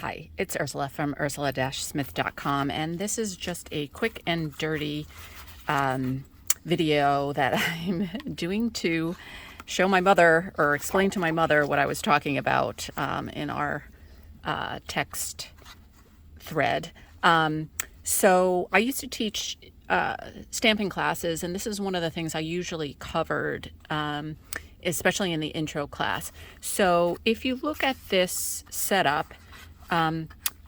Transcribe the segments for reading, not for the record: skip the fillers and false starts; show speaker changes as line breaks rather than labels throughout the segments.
Hi, it's Ursula from ursula-smith.com, and this is just a quick and dirty video that I'm doing to show my mother, or explain to my mother, what I was talking about in our text thread. So I used to teach stamping classes, and this is one of the things I usually covered, especially in the intro class. So if you look at this setup,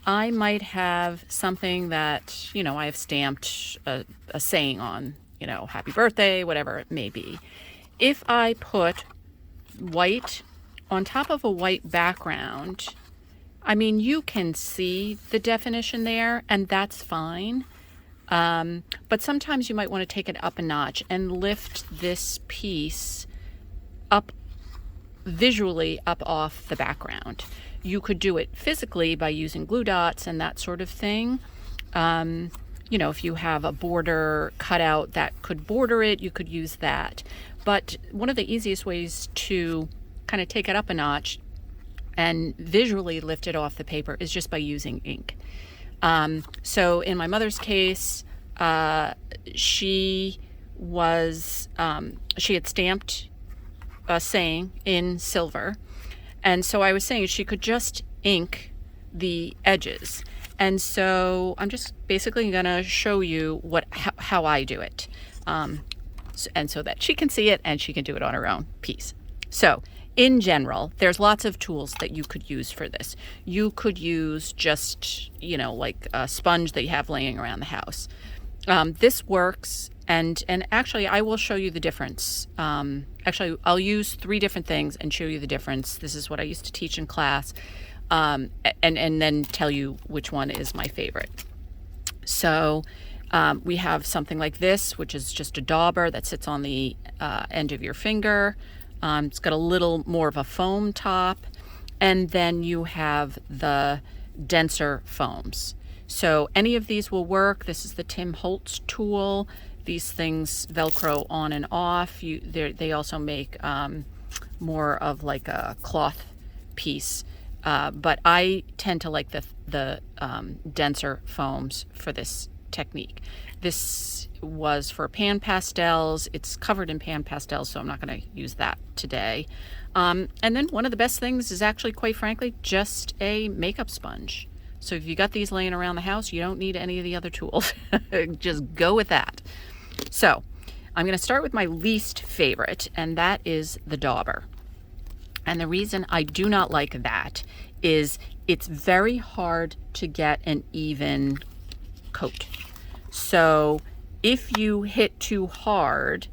I might have something that, I have stamped a saying on, happy birthday, whatever it may be. If I put white on top of a white background, you can see the definition there, and that's fine. But sometimes you might want to take it up a notch and lift this piece up visually up off the background. You could do it physically by using glue dots and that sort of thing. If you have a border cut out that could border it, you could use that. But one of the easiest ways to kind of take it up a notch and visually lift it off the paper is just by using ink. So in my mother's case, she had stamped a saying in silver. And so I was saying she could just ink the edges. And so I'm just basically going to show you how I do it. And so that she can see it and she can do it on her own piece. So in general, there's lots of tools that you could use for this. You could use just, like a sponge that you have laying around the house. This works, and actually I will show you the difference. Actually, I'll use 3 different things and show you the difference. This is what I used to teach in class, and then tell you which one is my favorite. So we have something like this, which is just a dauber that sits on the end of your finger. It's got a little more of a foam top, and then you have the denser foams. So any of these will work. This is the Tim Holtz tool. These things Velcro on and off. They also make more of like a cloth piece, but I tend to like the denser foams for this technique. This was for pan pastels. It's covered in pan pastels, so I'm not going to use that today. And then one of the best things is actually, quite frankly, just a makeup sponge. So if you got these laying around the house, you don't need any of the other tools. Just go with that. So I'm going to start with my least favorite, and that is the dauber. And the reason I do not like that is it's very hard to get an even coat. So if you hit too hard,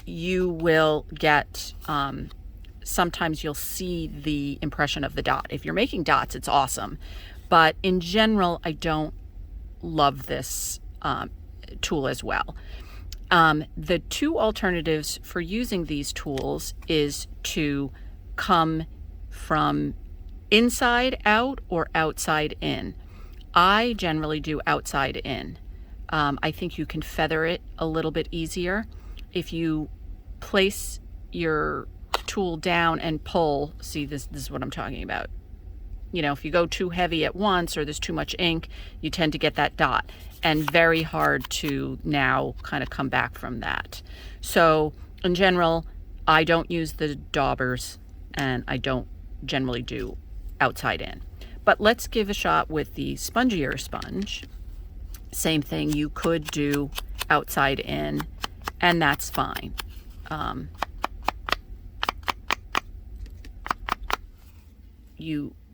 you will get, sometimes you'll see the impression of the dot. If you're making dots, it's awesome. But in general, I don't love this tool as well. The 2 alternatives for using these tools is to come from inside out or outside in. I generally do outside in. I think you can feather it a little bit easier. If you place your tool down and pull, see, this is what I'm talking about. If you go too heavy at once or there's too much ink, you tend to get that dot, and very hard to now kind of come back from that. So in general, I don't use the daubers, and I don't generally do outside in. But let's give a shot with the spongier sponge. Same thing, you could do outside in, and that's fine.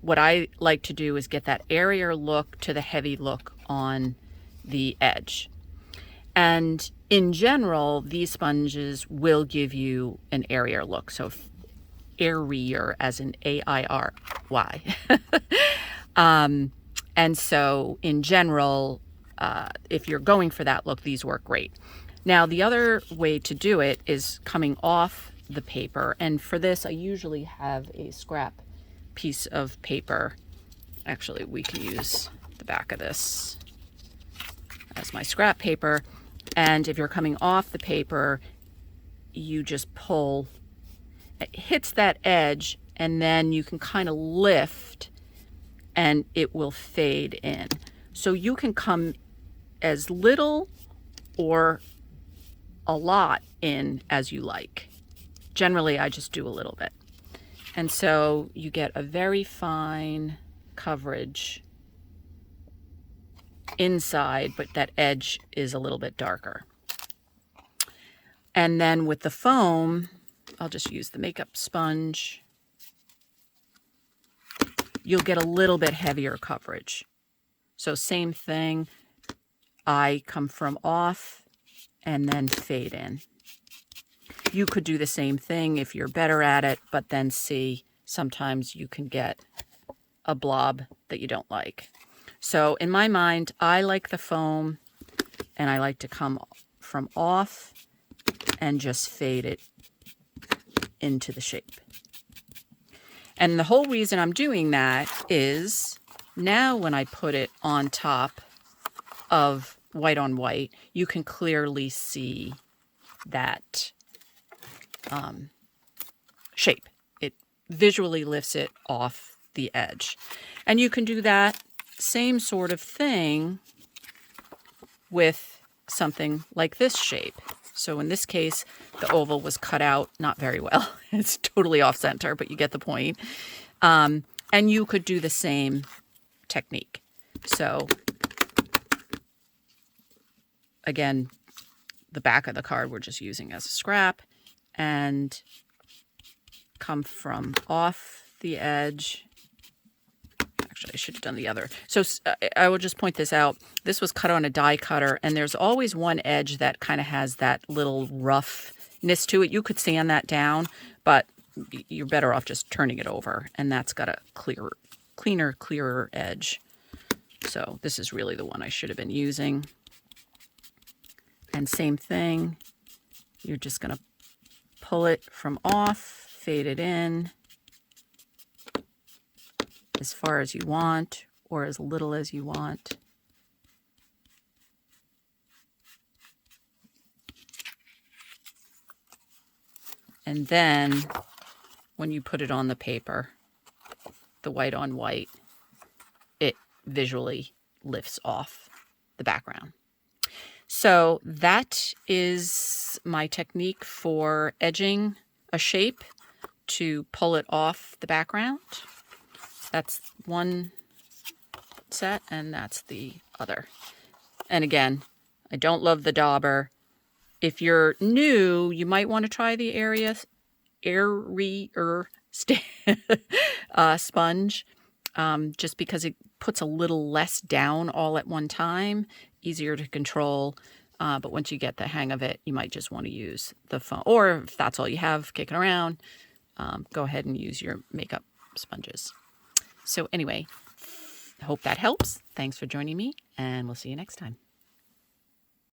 What I like to do is get that airier look to the heavy look on the edge. And in general, these sponges will give you an airier look. So airier, as in A-I-R-Y. And so in general, if you're going for that look, these work great. Now, the other way to do it is coming off the paper. And for this, I usually have a scrap piece of paper. Actually, we can use the back of this as my scrap paper. And if you're coming off the paper, you just pull. It hits that edge and then you can kind of lift and it will fade in. So you can come as little or a lot in as you like. Generally, I just do a little bit. And so you get a very fine coverage inside, but that edge is a little bit darker. And then with the foam, I'll just use the makeup sponge. You'll get a little bit heavier coverage. So same thing, I come from off and then fade in. You could do the same thing if you're better at it, but then see, sometimes you can get a blob that you don't like. So in my mind, I like the foam, and I like to come from off and just fade it into the shape. And the whole reason I'm doing that is now when I put it on top of white on white, you can clearly see that shape. It visually lifts it off the edge. And you can do that same sort of thing with something like this shape. So in this case, the oval was cut out not very well. It's totally off center, but you get the point. And you could do the same technique. So again, the back of the card we're just using as a scrap, and come from off the edge. Actually, I should have done the other. So I will just point this out. This was cut on a die cutter, and there's always one edge that kind of has that little roughness to it. You could sand that down, but you're better off just turning it over, and that's got a clearer edge. So this is really the one I should have been using. And same thing, you're just going to pull it from off, fade it in as far as you want or as little as you want. And then when you put it on the paper, the white on white, it visually lifts off the background. So that is my technique for edging a shape to pull it off the background. That's one set, and that's the other. And again, I don't love the Dauber. If you're new, you might want to try the airier sponge, just because it puts a little less down all at one time, easier to control. But once you get the hang of it, you might just want to use the foam. Or if that's all you have kicking around, go ahead and use your makeup sponges. So anyway, I hope that helps. Thanks for joining me, and we'll see you next time.